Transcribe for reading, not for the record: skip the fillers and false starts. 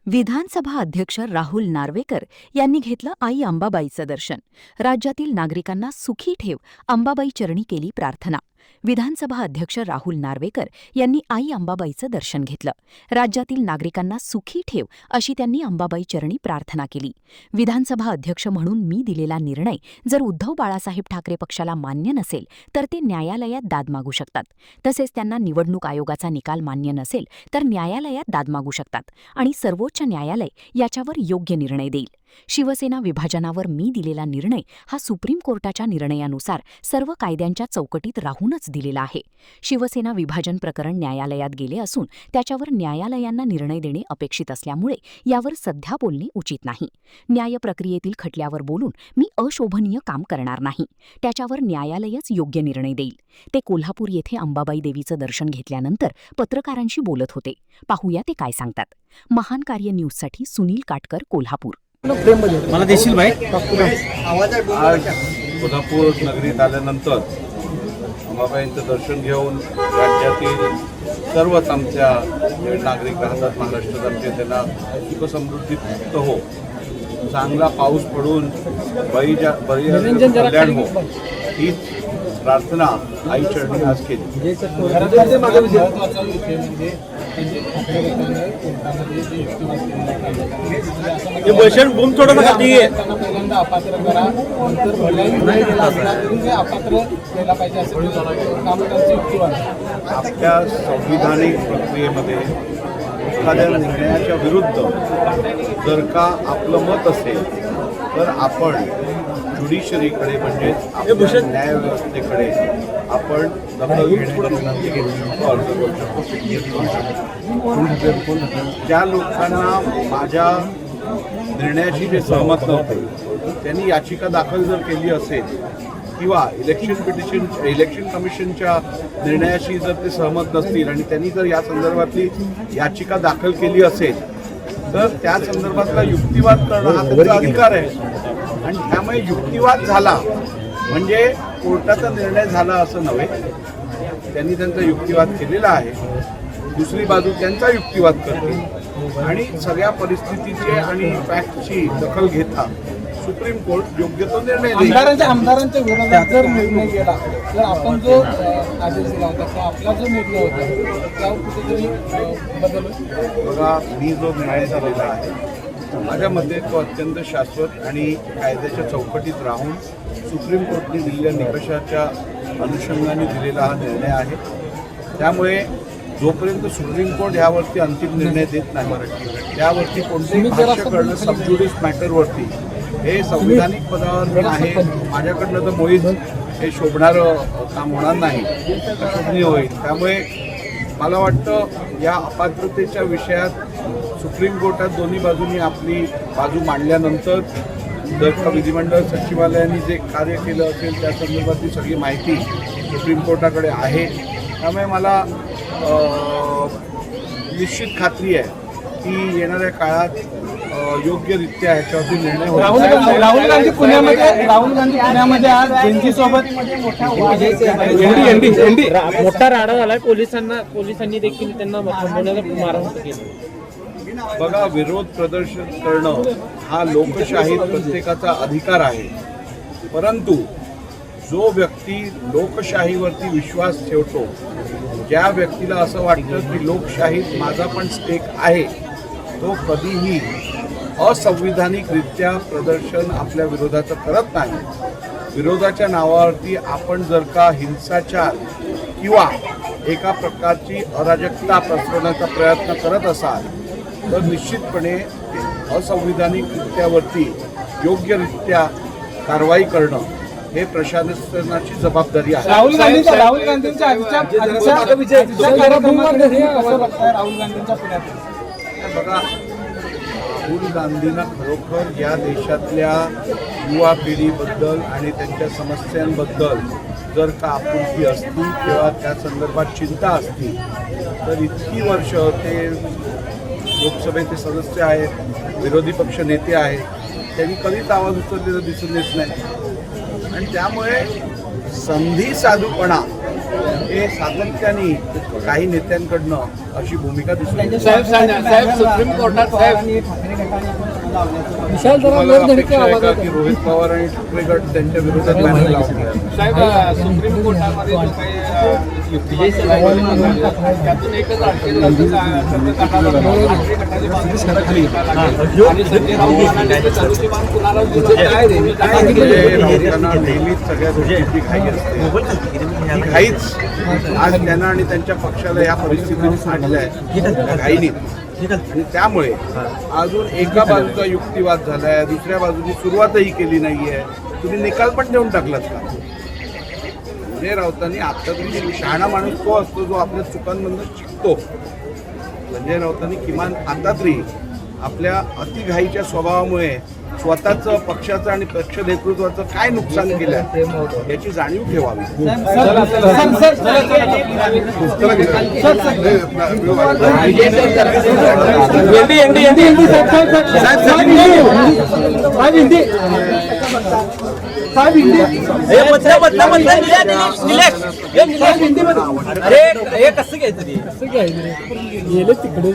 विधानसभा अध्यक्ष राहुल नार्वेकर यांनी घेतलं आई अंबाबाईचं दर्शन. राज्यातील नागरिकांना सुखी ठेव, अंबाबाई चरणी केली प्रार्थना. विधानसभा अध्यक्ष राहुल नार्वेकर यांनी आई अंबाबाईचं दर्शन घेतलं. राज्यातील नागरिकांना सुखी ठेव अशी त्यांनी अंबाबाई चरणी प्रार्थना केली. विधानसभा अध्यक्ष म्हणून मी दिलेला निर्णय जर उद्धव बाळासाहेब ठाकरे पक्षाला मान्य नसेल तर ते न्यायालयात दाद मागू शकतात. तसेच त्यांना निवडणूक आयोगाचा निकाल मान्य नसेल तर न्यायालयात दाद मागू शकतात आणि सर्वोच्च न्यायालय याच्यावर योग्य निर्णय देईल. शिवसेना विभाजनावर मी दिलेला निर्णय हा सुप्रीम कोर्टाच्या निर्णयानुसार सर्व कायद्यांच्या चौकटीत राहूनच दिलेला आहे. शिवसेना विभाजन प्रकरण न्यायालयात गेले असून त्याच्यावर न्यायालयांना निर्णय देणे अपेक्षित असल्यामुळे यावर सध्या बोलणे उचित नाही. न्याय प्रक्रियेतील खटल्यावर बोलून मी अशोभनीय काम करणार नाही. त्याच्यावर न्यायालयच योग्य निर्णय देईल. ते कोल्हापूर येथे अंबाबाई देवीचं दर्शन घेतल्यानंतर पत्रकारांशी बोलत होते. पाहूया ते काय सांगतात. महान कार्य न्यूजसाठी सुनील काटकर, कोल्हापूर. मला देशील भाई. आज कोल्हापूर नगरीत आल्यानंतर अंबाबाईंचं दर्शन घेऊन राज्यातील सर्वच आमच्या नागरिक राहतात महाराष्ट्रात आमचे त्यांना सुखसमृद्धीत हो, चांगला पाऊस पडून कल्याण हो हीच प्रार्थना आई चरणी आज केली. भूषण बूम थोडं खाती आहे. आपल्या संविधानिक प्रक्रियेमध्ये एखाद्या निर्णयाच्या विरुद्ध जर का आपलं मत असेल तर आपण ज्युडिशरीकडे म्हणजेच आपल्या न्यायव्यवस्थेकडे आपण दखल घेण्याची अर्ज करू शकतो. ज्या लोकांना माझ्या निर्णयाशी जे सहमत नव्हते त्यांनी याचिका दाखल जर केली असेल किंवा इलेक्शन कमिशनच्या निर्णयाशी जर ते सहमत नसतील आणि त्यांनी जर या संदर्भातली याचिका दाखल केली असेल तर त्या संदर्भातला युक्तिवाद करणं हा त्यांचा अधिकार आहे. आणि त्यामुळे युक्तिवाद झाला म्हणजे कोर्टाचा निर्णय झाला असं नव्हे. त्यांनी त्यांचा युक्तिवाद केलेला आहे. दुसरी बाजू त्यांचा युक्तिवाद करते आणि सगळ्या परिस्थितीचे आणि फॅक्टची दखल घेता सुप्रीम कोर्ट योग्य तो निर्णय देईल. आमदारांच्या विरोधात जर निर्णय गेला तर आपण जो आदेश दिला होता किंवा आपला जो निर्णय होता त्यावर कुठेतरी बदल. बघा, मी जो निर्णय झालेला आहे माझ्या मते तो अत्यंत शाश्वत आणि कायद्याच्या चौकटीत राहून सुप्रीम कोर्टने दिलेल्या निकषाच्या अनुषंगाने दिलेला हा निर्णय आहे. त्यामुळे जोपर्यंत सुप्रीम कोर्ट यावरती अंतिम निर्णय देत नाही त्यावरती कोणतेही भाष्य करणं सबज्युडिस मॅटरवरती हे संविधानिक पदावर आहे. माझ्याकडनं तर मुळीच हे शोभणारं काम होणार नाही, अशोभनीय होईल. त्यामुळे मला वाटतं या अपात्रतेच्या विषयात सुप्रीम कोर्टात दोन्ही बाजूंनी आपली बाजू मांडल्यानंतर जर का विधिमंडळ सचिवालयाने जे कार्य केलं असेल त्या संदर्भातली सगळी माहिती सुप्रीम कोर्टाकडे आहे. त्यामुळे मला निश्चित खात्री आहे की येणाऱ्या काळात योग्यरित्या ह्याच्यावरती निर्णय होईल. राहुल गांधी पुण्यामध्ये आज जेनजीसोबत मोठा राडा झालाय. पोलिसांनी देखील त्यांना थांबवण्याचा मारहाण केली. बघा, विरोध प्रदर्शन करणं हा लोकशाहीत प्रत्येकाचा अधिकार आहे. परंतु जो व्यक्ती लोकशाहीवरती विश्वास ठेवतो, ज्या व्यक्तीला असं वाटतं की लोकशाहीत माझा पण स्टेक आहे, तो कधीही असंविधानिकरित्या प्रदर्शन आपल्या विरोधाचं करत नाही. विरोधाच्या नावावरती आपण जर का हिंसाचार किंवा एका प्रकारची अराजकता पसरवण्याचा प्रयत्न करत असाल तर निश्चितपणे असंविधानिक कृत्यावरती योग्यरित्या कारवाई करणं हे प्रशासनाची जबाबदारी आहे. राहुल गांधींच्या बघा, राहुल गांधींना खरोखर या देशातल्या युवा पिढीबद्दल आणि त्यांच्या समस्यांबद्दल जर का आपुलकी असती किंवा त्या संदर्भात चिंता असती तर इतकी वर्ष ते लोकसभेचे सदस्य आहेत, विरोधी पक्ष नेते आहेत, त्यांनी कधीच आवाज उचललेला दिसून येत नाही. आणि त्यामुळे संधी साधूपणा हे सातत्याने काही नेत्यांकडनं अशी भूमिका दिसून येते. साहेब सुप्रीम कोर्टात विशाल तुम्हाला अपेक्षा आहे का की रोहित पवार आणि ठाकरे गट त्यांच्या विरोधात बॅनर लावतील? साहेब सुप्रीम कोर्टामध्ये जो काही युक्तिवाद त्यातून एकच अडचण आणि संजय राऊत चालूची बाब कुणाला काय रे राऊतांना नेहमीच सगळ्या गोष्टींची घाई असते. ही घाईच आज त्यांना आणि त्यांच्या पक्षाला या परिस्थितीत आणल्या आहे घाईनी. आणि त्यामुळे अजून एका बाजूचा युक्तिवाद झालाय, दुसऱ्या बाजूने सुरुवातही केली नाहीये. तुम्ही निकाल पण देऊन टाकलात का? संजय राऊतांनी आता तरी शहाणा माणूस तो असतो जो आपल्या चुकांमधून शिकतो. संजय राऊतांनी किमान आता तरी आपल्या अतिघाईच्या स्वभावामुळे स्वतःचं पक्षाचं आणि पक्ष नेतृत्वाचं काय नुकसान केलं याची जाणीव ठेवावी. गेले तिकडे